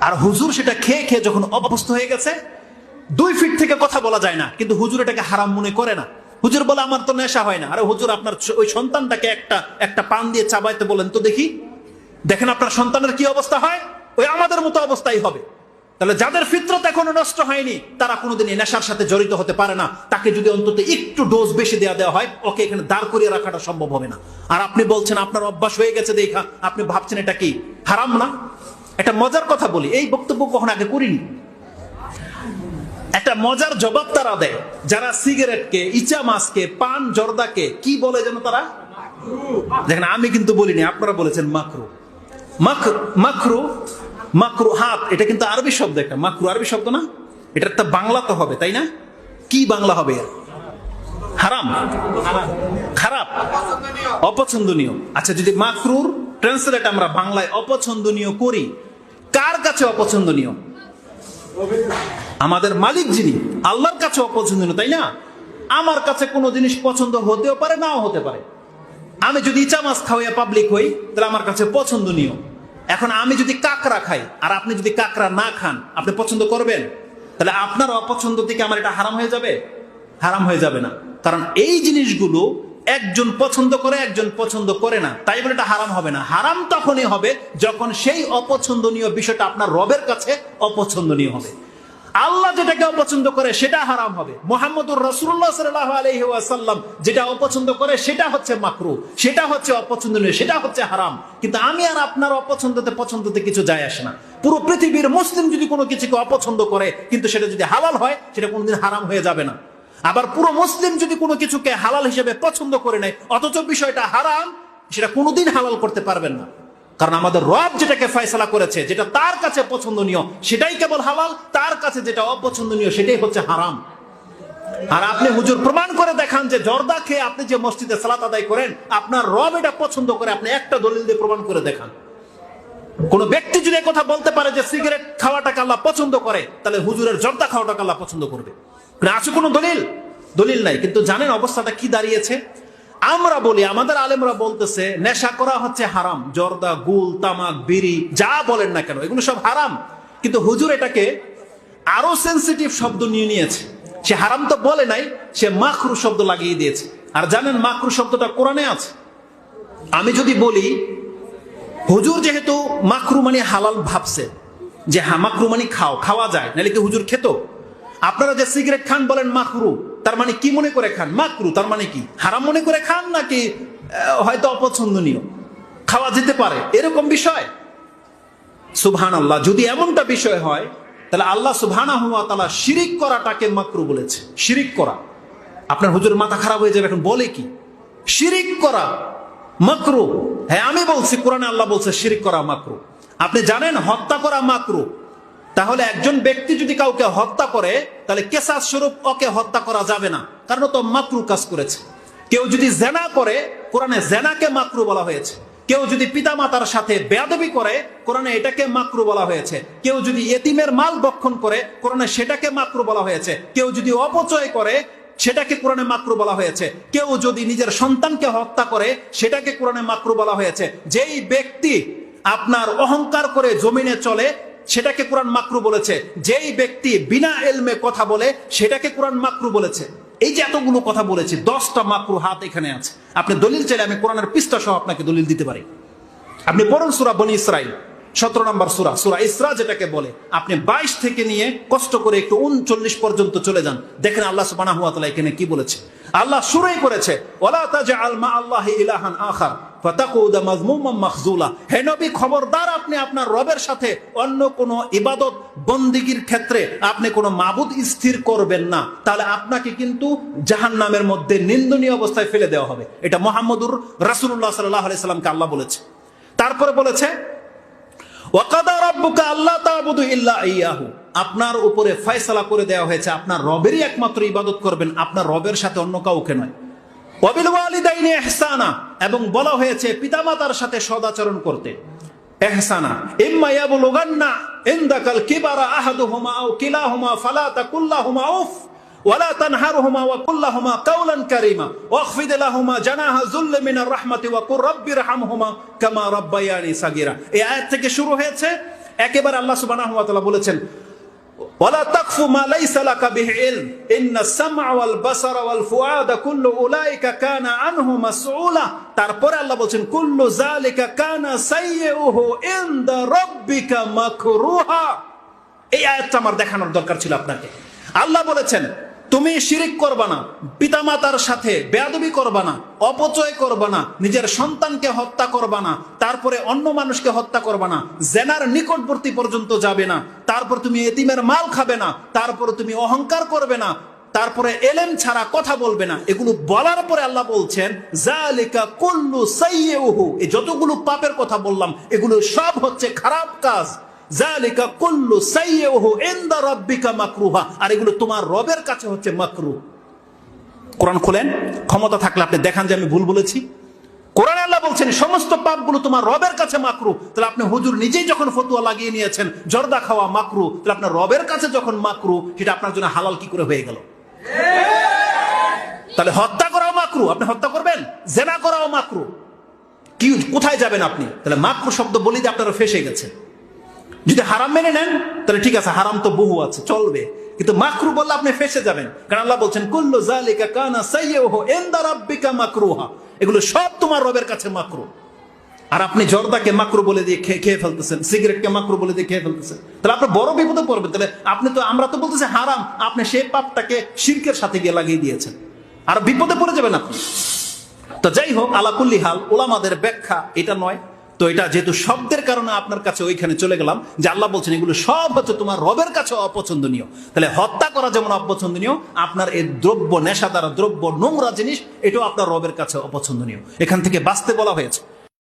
আর হুজুর সেটা খেয়ে খেয়ে যখন অভ্যস্ত হয়ে গেছে, 2 ফিট থেকে কথা বলা যায় না, কিন্তু হুজুর এটাকে হারাম মনে করে না। হুজুর বলে আমার তো নেশা হয় না। আরে হুজুর, আপনার ওই সন্তানটাকে একটা পান দিয়ে চাবাইতে বলেন তো দেখি, দেখেন আপনার সন্তানের কি অবস্থা হয়, ওই আমাদের মতো অবস্থাই হবে। তাহলে যাদের ফিতরত এখনো নষ্ট হয়নি তারা কোনোদিন এই নেশার সাথে জড়িত হতে পারে না। তাকে যদি অন্তত একটু ডোজ বেশি দেওয়া হয়, ওকে এখানে দাঁড় করিয়ে রাখাটা সম্ভব হবে না। আর আপনি বলছেন আপনার অভ্যাস হয়ে গেছে দেখা আপনি ভাবছেন এটা কি হারাম না। একটা মজার কথা বলি, এই বক্তব্য কখনো আগে করিনি। একটা মজার জবাব তারা দেয় যারা সিগারেটকে, ইচা মাছকে, পান জর্দাকে কি বলে যেন তারা, দেখেন আমি কিন্তু বলিনি, আপনারা বলেছেন মাকরু। মাকরু মাকরু হাত, এটা কিন্তু আরবি শব্দ, একটা মাকরু আরবি শব্দ না, এটা একটা বাংলা তো হবে তাই না? কি বাংলা হবে? হারাম, খারাপ, অপছন্দনীয়। আচ্ছা, যদি মাকরুর ট্রান্সলেট আমরা বাংলায় অপছন্দনীয় করি, কার কাছে অপছন্দনীয়? আমাদের মালিক যিনি, আল্লাহর কাছে অপছন্দনীয়, তাই না? আমার কাছে কোনো জিনিস পছন্দ হতেও পারে, নাও হতে পারে। আমি যদি ইচা মাছ খাওয়াইয়া পাবলিক হই, তাহলে আমার কাছে পছন্দনীয়। এখন আমি যদি কাকড়া খাই আর আপনি যদি কাকড়া না খান, আপনি পছন্দ করবেন? তাহলে আপনার অপছন্দ থেকে আমার এটা হারাম হয়ে যাবে? হারাম হয়ে যাবে না, কারণ এই জিনিসগুলো একজন পছন্দ করে একজন পছন্দ করে না, তাই বলে এটা হারাম হবে না। হারাম তখনই হবে যখন সেই অপছন্দনীয় বিষয়টা আপনার রবের কাছে অপছন্দনীয় হবে। আল্লাহ যেটাকে অপছন্দ করে সেটা হারাম হবে। মুহাম্মদুর রাসূলুল্লাহ সাল্লাল্লাহু আলাইহি ওয়াসাল্লাম যেটা অপছন্দ করে সেটা হচ্ছে মাকরু, সেটা হচ্ছে অপছন্দনীয়, সেটা হচ্ছে হারাম। কিন্তু আমি আর আপনার পছন্দতে কিছু যায় আসে না। পুরো পৃথিবীর মুসলিম যদি কোনো কিছুকে অপছন্দ করে কিন্তু সেটা যদি হালাল হয়, সেটা কোনোদিন হারাম হয়ে যাবে না। আবার পুরো মুসলিম যদি কোনো কিছুকে হালাল হিসেবে পছন্দ করে নেয় অথচ বিষয়টা হারাম, সেটা কোনোদিন হালাল করতে পারবেন না। কারণ আমাদের রব যেটাকে ফয়সালা করেছে, যেটা তার কাছে পছন্দনীয় সেটাই কেবল হালাল, তার কাছে যেটা অপছন্দনীয় সেটাই হচ্ছে হারাম। আর আপনি হুজুর প্রমাণ করে দেখান যে জর্দা খেয়ে আপনি যে মসজিদে সালাত আদায় করেন, আপনার রব এটা পছন্দ করে, আপনি একটা দলিল দিয়ে প্রমাণ করে দেখান। কোন ব্যক্তি যদি কথা বলতে পারে যে সিগারেট খাওয়াটাকে আল্লাহ পছন্দ করে, তাহলে হুজুরের জর্দা খাওয়াটাকে আল্লাহ পছন্দ করবে? আছে কোনো দলিল নাই। কিন্তু জানেন অবস্থাটা কি দাঁড়িয়েছে? আমরা বলি, আমাদের আলেমরা বলতেছে নেশা করা হচ্ছে হারাম, জর্দা, গুল, তামাক, বিড়ি যা বলেন না কেন এগুলো সব হারাম। কিন্তু হুজুর এটাকে আরো সেন্সিটিভ শব্দ নিয়ে নিয়েছে। সে হারাম তো বলে নাই, সে মাকরু শব্দ লাগিয়ে দিয়েছে। আর জানেন মাকরু শব্দটা কোরআনে আছে। আমি যদি বলি হুজুর যেহেতু মাকরু মানে হালাল ভাবছে, যে হ্যাঁ মাকরু মানে খাওয়া যায়, নাহলে কি হুজুর খেত? আপনারা যে সিগারেট খান বলেন মাকরু, তার মানে কি মনে করে খান? মাকরু তার মানে কি হারাম মনে করে খান, নাকি হয়তো অপছন্দনীয়, খাওয়া যেতে পারে এরকম বিষয়? সুবহানাল্লাহ, যদি এমনটা বিষয় হয় তাহলে আল্লাহ সুবহানাহু ওয়া তাআলা শিরিক করাটাকে মাকরু বলেছে। শিরিক করা, আপনার হুজুরের মাথা খারাপ হয়ে যাবে, এখন বলে কি শিরিক করা মাকরু? হ্যাঁ আমি বলছি, কোরআনে আল্লাহ বলছে শিরিক করা মাকরু। আপনি জানেন হত্যা করা মাকরু। তাহলে একজন ব্যক্তি যদি কাউকে হত্যা করে তাহলে কেসাস স্বরূপ ওকে হত্যা করা যাবে না, কারণ তো মাকরু কাজ করেছে। কেউ যদি জেনা করে, কোরআনে জেনাকে মাকরু বলা হয়েছে। কেউ যদি পিতামাতার সাথে বেয়াদবি করে, কোরআনে এটাকে মাকরু বলা হয়েছে। কেউ যদি এতিমের মাল ভক্ষণ করে, কোরআনে সেটাকে মাকরু বলা হয়েছে। কেউ যদি অপচয় করে, সেটাকে কোরআনে মাকরু বলা হয়েছে। কেউ যদি নিজের সন্তানকে হত্যা করে, সেটাকে কোরআনে মাকরু বলা হয়েছে। যেই ব্যক্তি আপনার অহংকার করে জমিনে চলে, সেটাকে কোরআন মাকরু বলেছে। যেই ব্যক্তি বিনা এলমে কথা বলে, সেটাকে কোরআন মাকরু বলেছে। এই যে এতগুলো কথা বলেছি, 10টা মাকরু হাত এখানে আছে। আপনি দলিল চাইলে আমি কোরআনের পৃষ্ঠা সহ আপনাকে দলিল দিতে পারি। আপনি পড়ুন সূরা বনী ইসরাইল 17 নম্বর সূরা ইসরা যেটাকে বলে, আপনি 22 থেকে নিয়ে কষ্ট করে একটু 39 পর্যন্ত চলে যান, দেখেন আল্লাহ সুবহানাহু ওয়া তাআলা এখানে কি বলেছে। আল্লাহ শুরুই করেছে ওয়ালা তাজআল মা আল্লাহি ইলাহান আখার ফাতাকুদা মাযমুমান মাখজুলা। হে নবী, খবরদার আপনি আপনার রবের সাথে অন্য কোন ইবাদত বন্দেগীর ক্ষেত্রে আপনি কোন মাবুদ স্থির করবেন না, তাহলে আপনাকে কিন্তু জাহান্নামের মধ্যে নিন্দনীয় অবস্থায় ফেলে দেওয়া হবে। এটা মুহাম্মদুর রাসূলুল্লাহ সাল্লাল্লাহু আলাইহি সাল্লামকে আল্লাহ বলেছে। তারপরে বলেছে ওয়াকাদা রাব্বুকা আল্লা তা'বুদু ইল্লা ইয়াহু, আপনার উপরে ফয়সালা করে দেওয়া হয়েছে আপনার রবেরই একমাত্র ইবাদত করবেন, আপনার রবের সাথে অন্য কাউকে নয়। ওয়াবিল ওয়ালিদাইনি ইহসানা, এবং বলা হয়েছে পিতামাতার সাথে সদাচরণ করতে। ইহসানা ইম্মা ইয়াবলুগান্না ইনদাকাল কিবারা আহাদুহুমা আও কিলাহুমা ফালা তাকুল লাহুমা উফ ওয়ালা তানহারহুমা ওয়া কুল লাহুমা কাওলান কারীমা ওয়াখফিদ লাহুমা জানাহা যুল্লি মিনার রাহমাতি ওয়া কুর রাব্বিরহামহুমা কামা রাব্বায়ানি সাগীরা। এই আয়াত থেকে শুরু হয়েছে একেবারে আল্লাহ সুবহানাহু ওয়া তাআলা বলেছেন, ওয়ালা তাকফু মা লাইসা লাকা বিহি ইলম ইন্নাস সামআ ওয়াল বাসারা ওয়াল ফুআদা কুল্লু উলাইকা কানা আনহু মাসউলা। তারপরে আল্লাহ বলেন কুল্লু যালিকা কানা সাইয়্যুহু ইনদা রাব্বিকা মাকরুহা। এই আয়াতটা আমার দেখানোর দরকার ছিল আপনাকে। আল্লাহ বলেছেন তুমি শিরিক করবা না, পিতামাতার সাথে বেয়াদবি করবা না, অপচয় করবা না, নিজের সন্তানকে হত্যা করবা না, তারপরে অন্য মানুষকে হত্যা করবা না, জেনার নিকটবর্তী পর্যন্ত যাবে না, তারপর তুমি এতিমের মাল খাবে না, তারপরে তুমি অহংকার করবে না, তারপরে এলেম ছাড়া কথা বলবে না। এগুলো বলার পরে আল্লাহ বলছেন যালিকা কুল্লু সাইয়্যুহু, এই যতগুলো পাপের কথা বললাম এগুলো সব হচ্ছে খারাপ কাজ। যালিকা কুল্লু সাইয়্যুহু ইনদা রাব্বিকা মাকরুহা, আর এগুলো তোমার রবের কাছে হচ্ছে মাকরুহ। কোরআন খুলেন, ক্ষমতা থাকলে আপনি দেখান যে আমি ভুল বলেছি। কোরআনে আল্লাহ বলছেন সমস্ত পাপগুলো তোমার রবের কাছে মাকরুহ। তাহলে আপনি হুজুর নিজেই যখন ফতোয়া লাগিয়ে নিয়েছেন জর্দা খাওয়া মাকরুহ, তাহলে আপনার রবের কাছে যখন মাকরুহ, সেটা আপনার জন্য হালাল কি করে হয়ে গেল? তাহলে হত্যা করাও মাকরুহ, আপনি হত্যা করবেন? জেনা করাও মাকরুহ, কি কোথায় যাবেন আপনি? তাহলে মাকরুহ শব্দ বলি যে আপনারা ফেঁসে গেছেন। যদি হারাম মেনে নেন তাহলে ঠিক আছে, হারাম তো বহু আছে, চলবে, কিন্তু মাকরুহ বললে আপনি ফেঁসে যাবেন। কারণ আল্লাহ বলছেন কুল্লু যালিকা কানা সাইয়্যুহু ইনদা রাব্বিকা মাকরুহা, এগুলো সব তোমার রবের কাছে মাকরুহ। আর আপনি জর্দাকে মাকরুহ বলে দিয়ে খেয়ে ফেলতেছেন, সিগারেটকে মাকরুহ বলে দিয়ে খেয়ে ফেলতেছেন, তাহলে আপনি বড় বিপদে পড়বেন। তাহলে আপনি তো, আমরা তো বলতেছি হারাম, আপনি সেই পাপটাকে শিরকের সাথে গিয়ে লাগিয়ে দিয়েছেন, আর বিপদে পড়ে যাবেন আপনি। তো যাই হোক, আলা কুল্লি হাল ওলামাদের ব্যাখ্যা এটা নয়। তো এটা যেহেতু শব্দের কারণে আপনার কাছে ওইখানে চলে গেলাম যে আল্লাহ বলছেন এগুলো সব হচ্ছে তোমার রবের কাছে অপছন্দনীয়। তাহলে হত্যা করা যেমন অপছন্দনীয়, আপনার এই দ্রব্য, নেশাদার দ্রব্য, নোংরা জিনিস, এটাও আপনার রবের কাছে অপছন্দনীয়। এখান থেকে বাঁচতে বলা হয়েছে।